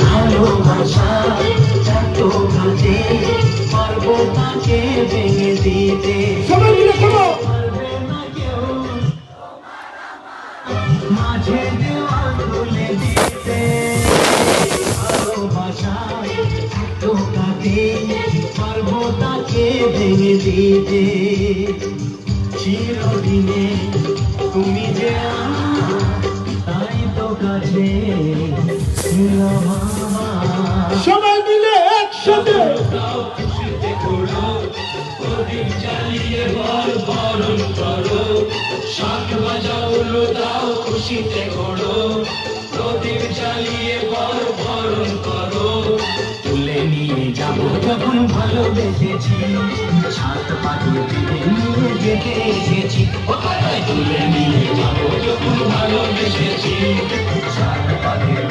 ভালোবাসা এত কাছে পারবো তাকে ভেঙে দিতে। সবাই মিলে শোনো। পারবে না কেউ মাঝে দেওয়াল খুলে দিতে। ভালোবাসা এত কাছে পারবো তাকে ভেঙে দিতে। চিরদিনে তুমি যে আমার, তাই তো কাছে সবাই মিলে একসাথে চালিয়ে বরণ করো, শাক বাজাও দাও খুশিতে করো, প্রদীপ জ্বালিয়ে বরণ করো। তুলে নিয়ে যাবো যখন ভালোবেসেছি, ছাদ পাখিয়ে নিয়ে যেতে এসেছি। তুলে নিয়ে যাবো যখন ভালোবেসেছি, ছাদ পাখিয়ে